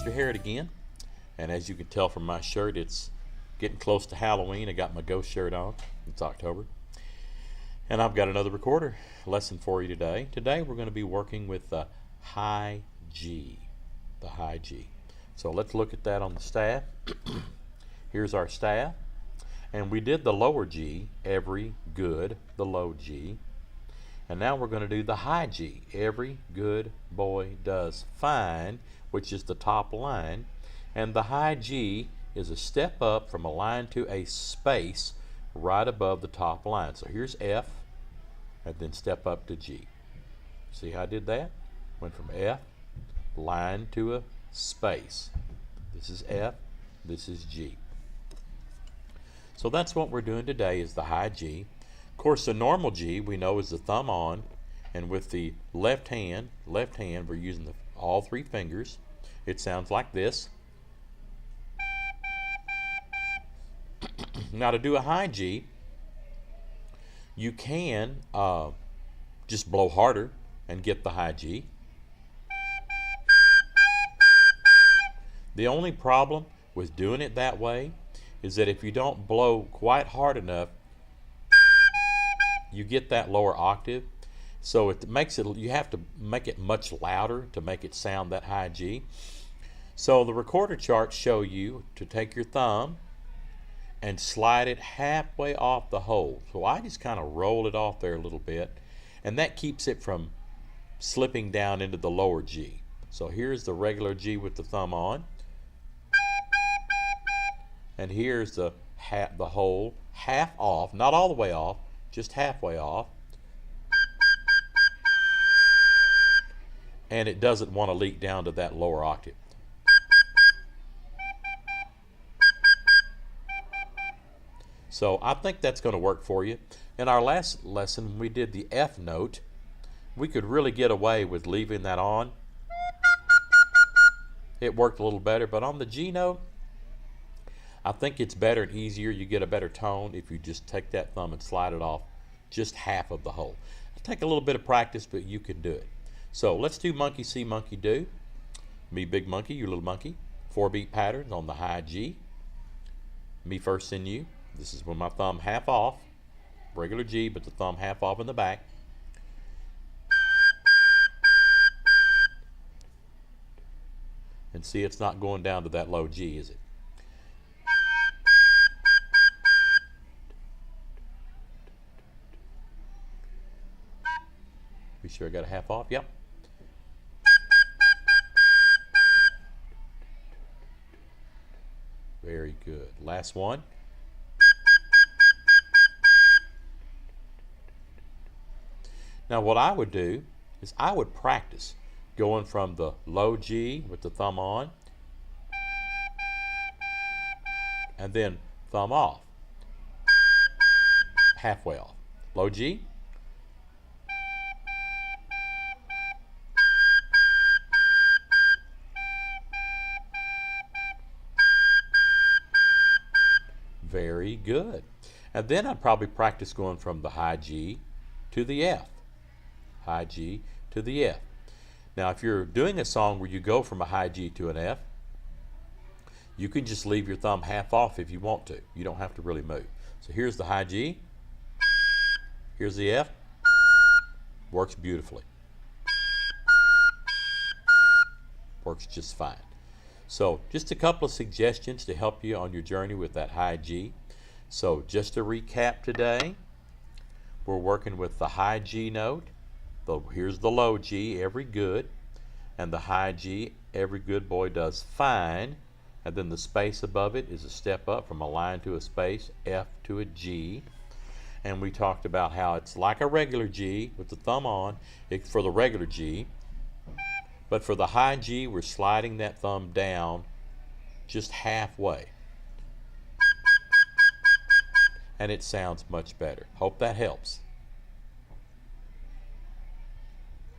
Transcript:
Mr. Harrod again, and as you can tell from my shirt, it's getting close to Halloween. I got my ghost shirt on. It's October. And I've got another recorder lesson for you today. Today we're going to be working with the high G. The high G. So let's look at that on the staff. Here's our staff. And we did the lower G, every good, the low G. And now we're going to do the high G. Every good boy does fine, which is the top line. And the high G is a step up from a line to a space right above the top line. So here's F, and then step up to G. See how I did that? Went from F, line to a space. This is F, this is G. So that's what we're doing today, is the high G. Of course, the normal G we know is the thumb on, and with the left hand we're using all three fingers. It sounds like this. Now to do a high G, you can just blow harder and get the high G. The only problem with doing it that way is that if you don't blow quite hard enough, you get that lower octave. So it makes it, you have to make it much louder to make it sound that high G. So the recorder charts show you to take your thumb and slide it halfway off the hole. So I just kind of roll it off there a little bit, and that keeps it from slipping down into the lower G. So here's the regular G with the thumb on, and here's the hole half off, not all the way off, just halfway off, and it doesn't want to leak down to that lower octave. So I think that's going to work for you. In our last lesson, when we did the F note, we could really get away with leaving that on. It worked a little better, but on the G note, I think it's better and easier. You get a better tone if you just take that thumb and slide it off just half of the hole. It'll take a little bit of practice, but you can do it. So let's do monkey see, monkey do. Me big monkey, you little monkey. 4-beat patterns on the high G. Me first, then you. This is with my thumb half off, regular G, but the thumb half off in the back. And see, it's not going down to that low G, is it? Be sure I got a half off, yep. Very good. Last one. Now what I would do is I would practice going from the low G with the thumb on, and then thumb off, halfway off. Low G, very good. And then I'd probably practice going from the high G to the F. High G to the F. Now if you're doing a song where you go from a high G to an F, you can just leave your thumb half off if you want to. You don't have to really move. So here's the high G, here's the F, works beautifully. Works just fine. So just a couple of suggestions to help you on your journey with that high G. So just to recap today, we're working with the high G note. Here's the low G, every good, and the high G, every good boy does fine, and then the space above it is a step up from a line to a space, F to a G. And we talked about how it's like a regular G with the thumb on for the regular G, but for the high G we're sliding that thumb down just halfway, and it sounds much better. Hope that helps.